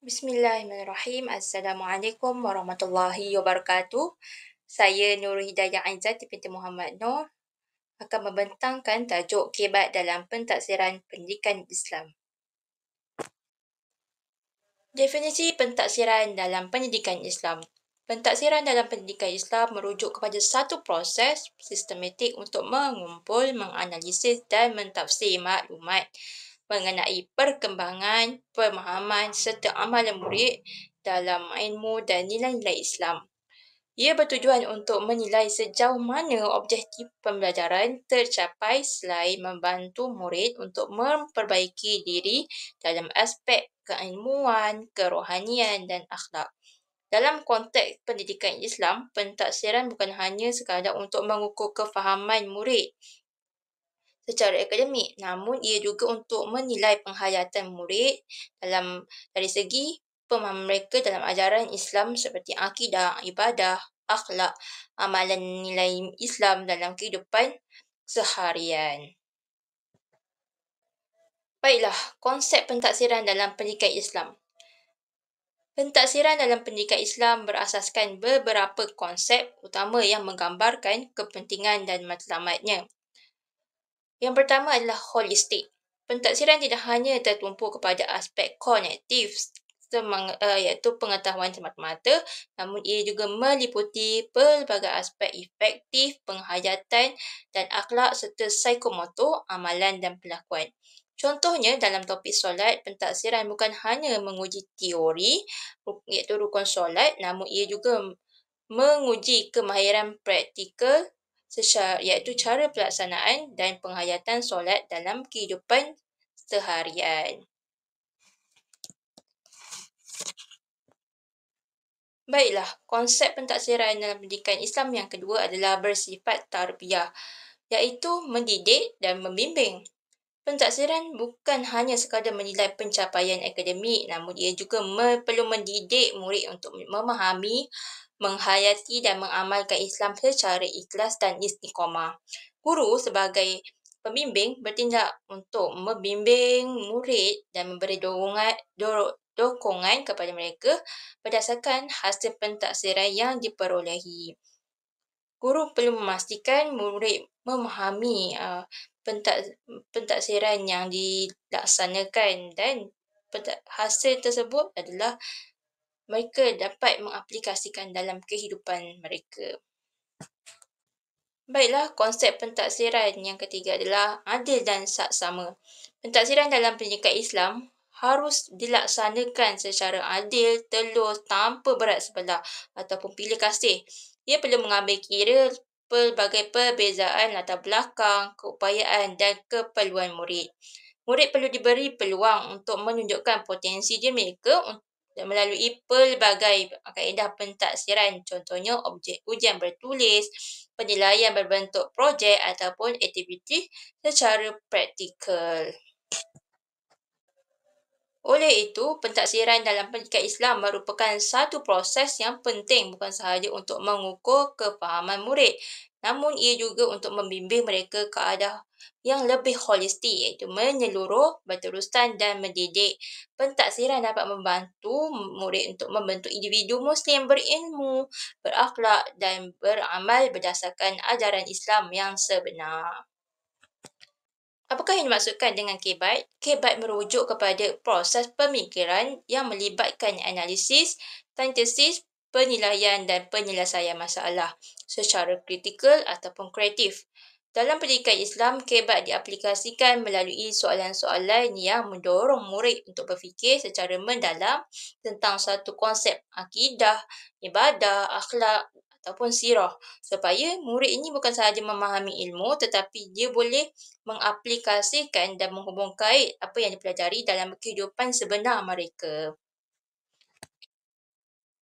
Bismillahirrahmanirrahim. Assalamualaikum warahmatullahi wabarakatuh. Saya Nurul Hidayah Aizat binti Muhammad Noor akan membentangkan tajuk kebat dalam pentadsiran pendidikan Islam. Definisi pentadsiran dalam pendidikan Islam. Pentadsiran dalam pendidikan Islam merujuk kepada satu proses sistematik untuk mengumpul, menganalisis dan mentafsir maklumat mengenai perkembangan, pemahaman serta amalan murid dalam ilmu dan nilai-nilai Islam. Ia bertujuan untuk menilai sejauh mana objektif pembelajaran tercapai selain membantu murid untuk memperbaiki diri dalam aspek keilmuan, kerohanian dan akhlak. Dalam konteks pendidikan Islam, pentadsiran bukan hanya sekadar untuk mengukur kefahaman murid secara akademik, namun ia juga untuk menilai penghayatan murid dari segi pemahaman mereka dalam ajaran Islam seperti akidah, ibadah, akhlak, amalan nilai Islam dalam kehidupan seharian. Baiklah, konsep pentadsiran dalam pendidikan Islam. Pentadsiran dalam pendidikan Islam berasaskan beberapa konsep utama yang menggambarkan kepentingan dan matlamatnya. Yang pertama adalah holistik. Pentadsiran tidak hanya tertumpu kepada aspek kognitif, iaitu pengetahuan semata-mata, namun ia juga meliputi pelbagai aspek efektif, penghayatan dan akhlak serta psikomotor, amalan dan perlakuan. Contohnya dalam topik solat, pentadsiran bukan hanya menguji teori, iaitu rukun solat, namun ia juga menguji kemahiran praktikal iaitu cara pelaksanaan dan penghayatan solat dalam kehidupan seharian. Baiklah, konsep pentadsiran dalam pendidikan Islam yang kedua adalah bersifat tarbiyah, iaitu mendidik dan membimbing. Pentadsiran bukan hanya sekadar menilai pencapaian akademik, namun ia juga perlu mendidik murid untuk memahami, menghayati dan mengamalkan Islam secara ikhlas dan istiqamah. Guru sebagai pembimbing bertindak untuk membimbing murid dan memberi dokongan kepada mereka berdasarkan hasil pentadsiran yang diperolehi. Guru perlu memastikan murid memahami pentadsiran yang dilaksanakan dan hasil tersebut adalah mereka dapat mengaplikasikan dalam kehidupan mereka. Baiklah, konsep pentadsiran yang ketiga adalah adil dan saksama. Pentadsiran dalam pendidikan Islam harus dilaksanakan secara adil, telus, tanpa berat sebelah ataupun pilih kasih. Ia perlu mengambil kira pelbagai perbezaan latar belakang, keupayaan dan keperluan murid. Murid perlu diberi peluang untuk menunjukkan potensi diri mereka melalui pelbagai kaedah pentadsiran, contohnya objek ujian bertulis, penilaian berbentuk projek ataupun aktiviti secara praktikal. Oleh itu, pentadsiran dalam pendidikan Islam merupakan satu proses yang penting bukan sahaja untuk mengukur kefahaman murid, namun ia juga untuk membimbing mereka ke arah yang lebih holistik, iaitu menyeluruh, berterusan dan mendidik. Pentadsiran dapat membantu murid untuk membentuk individu Muslim berilmu, berakhlak dan beramal berdasarkan ajaran Islam yang sebenar. Apakah yang dimaksudkan dengan kebat? Kebat merujuk kepada proses pemikiran yang melibatkan analisis, sintesis, penilaian dan penyelesaian masalah secara kritikal ataupun kreatif. Dalam pendidikan Islam, kebat diaplikasikan melalui soalan-soalan yang mendorong murid untuk berfikir secara mendalam tentang satu konsep akidah, ibadah, akhlak ataupun sirah, supaya murid ini bukan sahaja memahami ilmu tetapi dia boleh mengaplikasikan dan menghubung kait apa yang dipelajari dalam kehidupan sebenar mereka.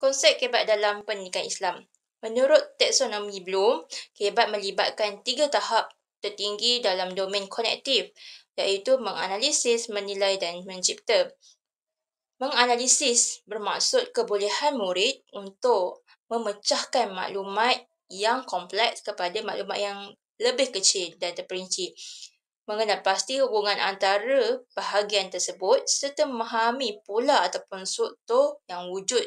Konsep kebat dalam pendidikan Islam. Menurut taksonomi Bloom, kebat melibatkan 3 tahap tertinggi dalam domen kognitif, iaitu menganalisis, menilai dan mencipta. Menganalisis bermaksud kebolehan murid untuk memecahkan maklumat yang kompleks kepada maklumat yang lebih kecil dan terperinci. mengenal pasti hubungan antara bahagian tersebut serta memahami pola ataupun struktur yang wujud.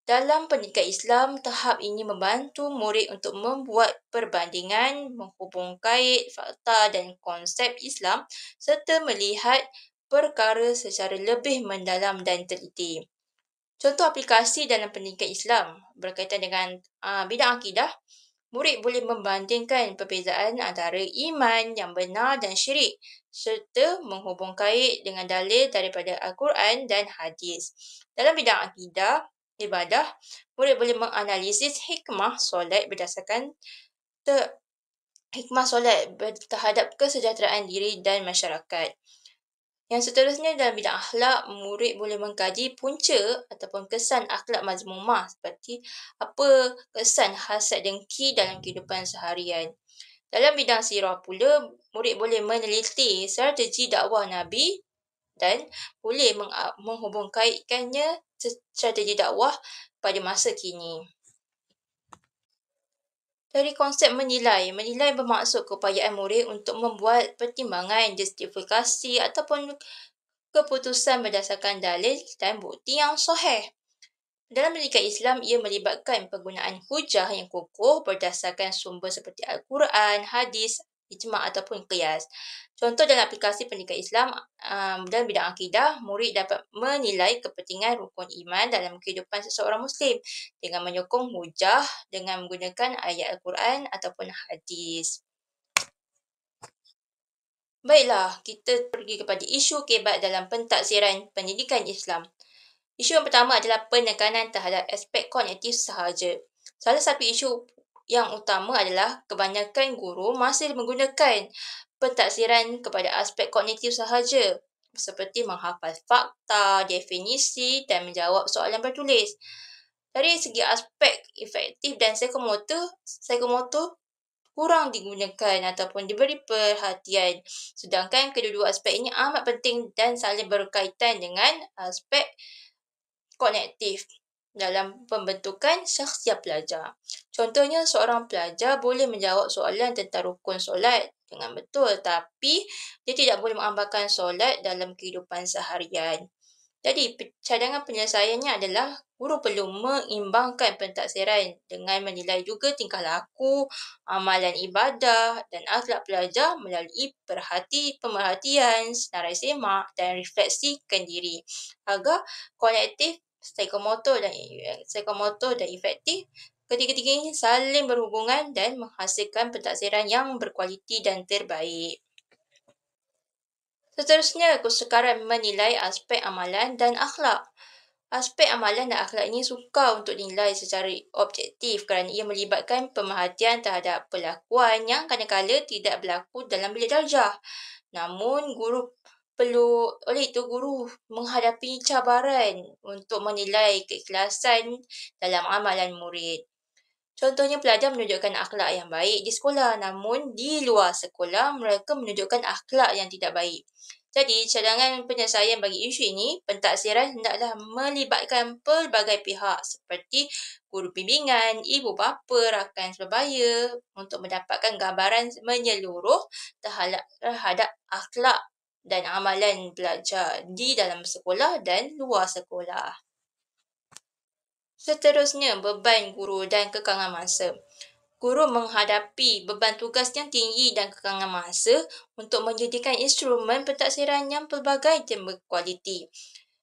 Dalam pendidikan Islam, tahap ini membantu murid untuk membuat perbandingan, menghubung kait fakta dan konsep Islam serta melihat perkara secara lebih mendalam dan teliti. Contoh aplikasi dalam pendidikan Islam berkaitan dengan bidang akidah, murid boleh membandingkan perbezaan antara iman yang benar dan syirik serta menghubung kait dengan dalil daripada Al-Quran dan hadis. Dalam bidang akidah, ibadah, murid boleh menganalisis hikmah solat berdasarkan hikmah solat terhadap kesejahteraan diri dan masyarakat. Yang seterusnya dalam bidang akhlak, murid boleh mengkaji punca ataupun kesan akhlak mazmumah seperti apa kesan hasad dengki dalam kehidupan seharian. Dalam bidang sirah pula, murid boleh meneliti strategi dakwah Nabi dan boleh menghubungkaitkannya strategi dakwah pada masa kini. Dari konsep menilai bermaksud keupayaan murid untuk membuat pertimbangan, justifikasi ataupun keputusan berdasarkan dalil dan bukti yang sahih. Dalam pendidikan Islam, ia melibatkan penggunaan hujah yang kukuh berdasarkan sumber seperti Al-Quran, hadis, ijma' ataupun qiyas. Contoh dalam aplikasi pendidikan Islam dalam bidang akidah, murid dapat menilai kepentingan rukun iman dalam kehidupan seseorang Muslim dengan menyokong hujah dengan menggunakan ayat Al-Quran ataupun hadis. Baiklah, kita pergi kepada isu kebat dalam pentaksiran pendidikan Islam. Isu yang pertama adalah penekanan terhadap aspek kognitif sahaja. Salah satu isu yang utama adalah kebanyakan guru masih menggunakan pentaksiran kepada aspek kognitif sahaja seperti menghafal fakta, definisi dan menjawab soalan bertulis. Dari segi aspek efektif dan psikomotor kurang digunakan ataupun diberi perhatian. Sedangkan kedua-dua aspek ini amat penting dan saling berkaitan dengan aspek kognitif dalam pembentukan syakhsiat pelajar. Contohnya, seorang pelajar boleh menjawab soalan tentang rukun solat dengan betul, tapi dia tidak boleh mengamalkan solat dalam kehidupan seharian. Jadi, cadangan penyelesaiannya adalah guru perlu mengimbangkan pentaksiran dengan menilai juga tingkah laku, amalan ibadah dan akhlak pelajar melalui pemerhatian, senarai semak dan refleksikan diri agar kognitif, psikomotor dan efektif ketiga-tiga ini saling berhubungan dan menghasilkan pentaksiran yang berkualiti dan terbaik. Seterusnya, kesukaran menilai aspek amalan dan akhlak. Aspek amalan dan akhlak ini sukar untuk dinilai secara objektif kerana ia melibatkan pemerhatian terhadap perlakuan yang kadang-kadang tidak berlaku dalam bilik darjah. Namun, oleh itu guru menghadapi cabaran untuk menilai keikhlasan dalam amalan murid. Contohnya, pelajar menunjukkan akhlak yang baik di sekolah, namun di luar sekolah mereka menunjukkan akhlak yang tidak baik. Jadi, cadangan penyelesaian bagi isu ini, pentaksiran hendaklah melibatkan pelbagai pihak seperti guru bimbingan, ibu bapa, rakan sebaya untuk mendapatkan gambaran menyeluruh terhadap akhlak dan amalan pelajar di dalam sekolah dan luar sekolah. Seterusnya, beban guru dan kekangan masa. Guru menghadapi beban tugas yang tinggi dan kekangan masa untuk menyediakan instrumen pentaksiran yang pelbagai dan berkualiti.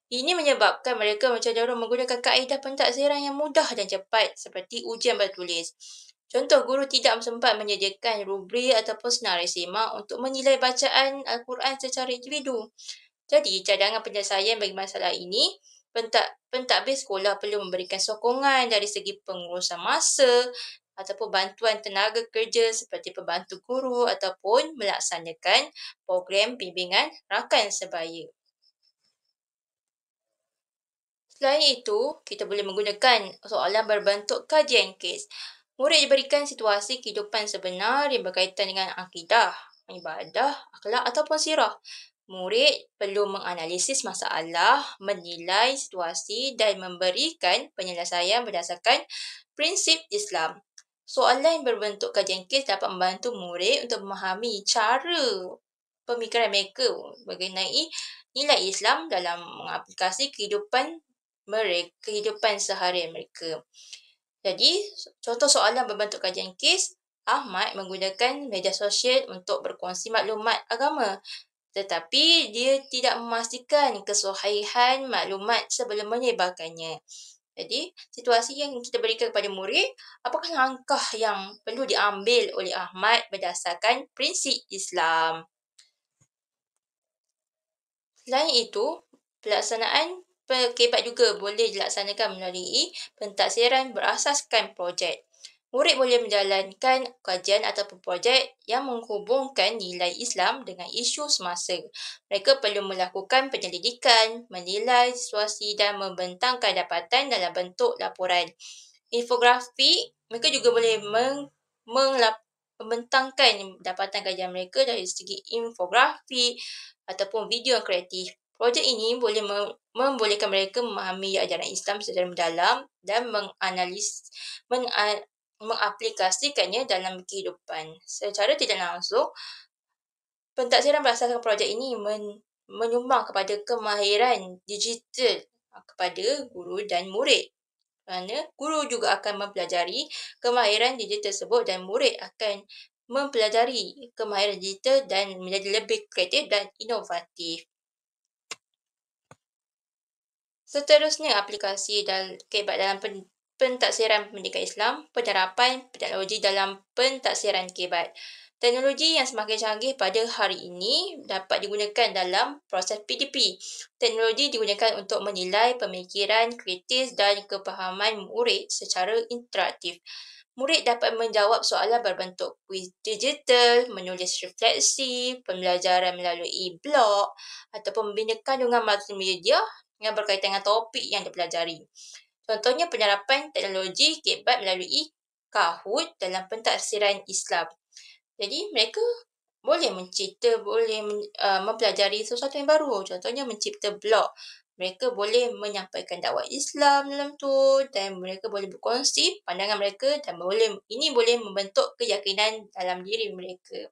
Ini menyebabkan mereka cenderung menggunakan kaedah pentaksiran yang mudah dan cepat seperti ujian bertulis. Contoh, guru tidak sempat menyediakan rubrik ataupun senarai semak untuk menilai bacaan Al-Quran secara individu. Jadi, cadangan penyelesaian bagi masalah ini, pentadbir sekolah perlu memberikan sokongan dari segi pengurusan masa ataupun bantuan tenaga kerja seperti pembantu guru ataupun melaksanakan program bimbingan rakan sebaya. Selain itu, kita boleh menggunakan soalan berbentuk kajian kes. Murid diberikan situasi kehidupan sebenar yang berkaitan dengan akidah, ibadah, akhlak ataupun sirah. Murid perlu menganalisis masalah, menilai situasi dan memberikan penyelesaian berdasarkan prinsip Islam. Soalan berbentuk kajian kes dapat membantu murid untuk memahami cara pemikiran mereka mengenai nilai Islam dalam mengaplikasi kehidupan seharian mereka. Jadi, contoh soalan berbentuk kajian kes, Ahmad menggunakan media sosial untuk berkongsi maklumat agama, tetapi dia tidak memastikan kesahihan maklumat sebelum menyebarkannya. Jadi, situasi yang kita berikan kepada murid, apakah langkah yang perlu diambil oleh Ahmad berdasarkan prinsip Islam? Selain itu, pelaksanaan kebat juga boleh dilaksanakan melalui pentaksiran berasaskan projek. Murid boleh menjalankan kajian ataupun projek yang menghubungkan nilai Islam dengan isu semasa. Mereka perlu melakukan penyelidikan, menilai situasi dan membentangkan dapatan dalam bentuk laporan. Infografik, mereka juga boleh membentangkan dapatan kajian mereka dari segi infografik ataupun video yang kreatif. Projek ini boleh membolehkan mereka memahami ajaran Islam secara mendalam dan mengaplikasikannya dalam kehidupan. Secara tidak langsung, pentaksiran berasaskan projek ini menyumbang kepada kemahiran digital kepada guru dan murid. Kerana guru juga akan mempelajari kemahiran digital tersebut dan murid akan mempelajari kemahiran digital dan menjadi lebih kreatif dan inovatif. Seterusnya, aplikasi kebat dalam pentaksiran pendidikan Islam, penerapan teknologi dalam pentaksiran kebat. Teknologi yang semakin canggih pada hari ini dapat digunakan dalam proses PDP. Teknologi digunakan untuk menilai pemikiran kritis dan kefahaman murid secara interaktif. Murid dapat menjawab soalan berbentuk kuis digital, menulis refleksi, pembelajaran melalui blog ataupun membina kandungan multimedia yang berkaitan dengan topik yang dipelajari. Contohnya penerapan teknologi kebat melalui Kahoot dalam pentaksiran Islam. Jadi mereka boleh mencipta, boleh mempelajari sesuatu yang baru. Contohnya mencipta blog. Mereka boleh menyampaikan dakwah Islam dalam tu dan mereka boleh berkongsi pandangan mereka dan ini boleh membentuk keyakinan dalam diri mereka.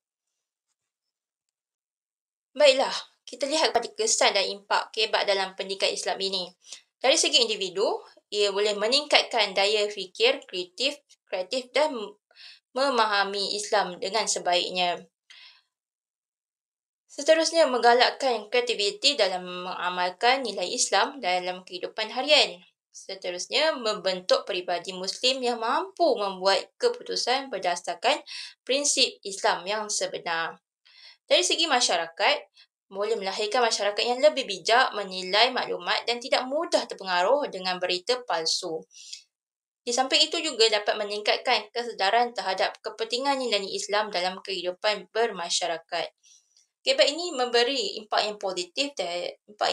Baiklah, kita lihat pada kesan dan impak kebat dalam pendidikan Islam ini. Dari segi individu, ia boleh meningkatkan daya fikir kreatif dan memahami Islam dengan sebaiknya. Seterusnya, menggalakkan kreativiti dalam mengamalkan nilai Islam dalam kehidupan harian. Seterusnya, membentuk peribadi Muslim yang mampu membuat keputusan berdasarkan prinsip Islam yang sebenar. Dari segi masyarakat, boleh melahirkan masyarakat yang lebih bijak menilai maklumat dan tidak mudah terpengaruh dengan berita palsu. Di samping itu juga dapat meningkatkan kesedaran terhadap kepentingan nilai Islam dalam kehidupan bermasyarakat. Kebat ini memberi impak yang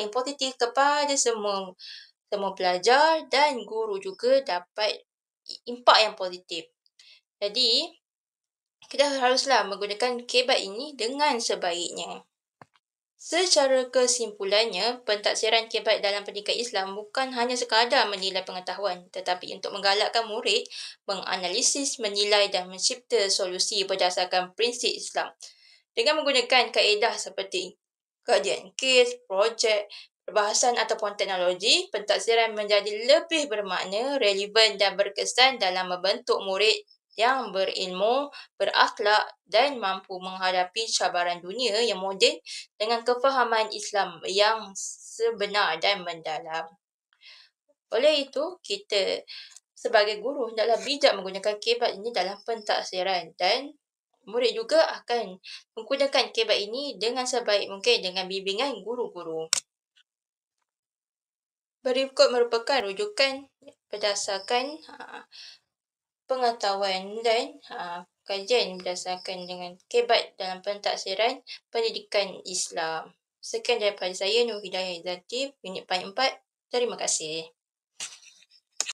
positif kepada semua pelajar dan guru juga dapat impak yang positif. Jadi, kita haruslah menggunakan kebat ini dengan sebaiknya. Secara kesimpulannya, pentaksiran kebat dalam pendidikan Islam bukan hanya sekadar menilai pengetahuan, tetapi untuk menggalakkan murid menganalisis, menilai dan mencipta solusi berdasarkan prinsip Islam. Dengan menggunakan kaedah seperti kajian kes, projek, perbahasan ataupun teknologi, pentaksiran menjadi lebih bermakna, relevan dan berkesan dalam membentuk murid yang berilmu, berakhlak dan mampu menghadapi cabaran dunia yang moden dengan kefahaman Islam yang sebenar dan mendalam. Oleh itu, kita sebagai guru hendaklah bijak menggunakan kebat ini dalam pentaksiran dan murid juga akan menggunakan kebat ini dengan sebaik mungkin dengan bimbingan guru-guru. Berikut merupakan rujukan berdasarkan pengetahuan dan kajian berdasarkan dengan kebat dalam pentaksiran pendidikan Islam. Sekian daripada saya, Nur Hidayah Izzati, unit 4. Terima kasih.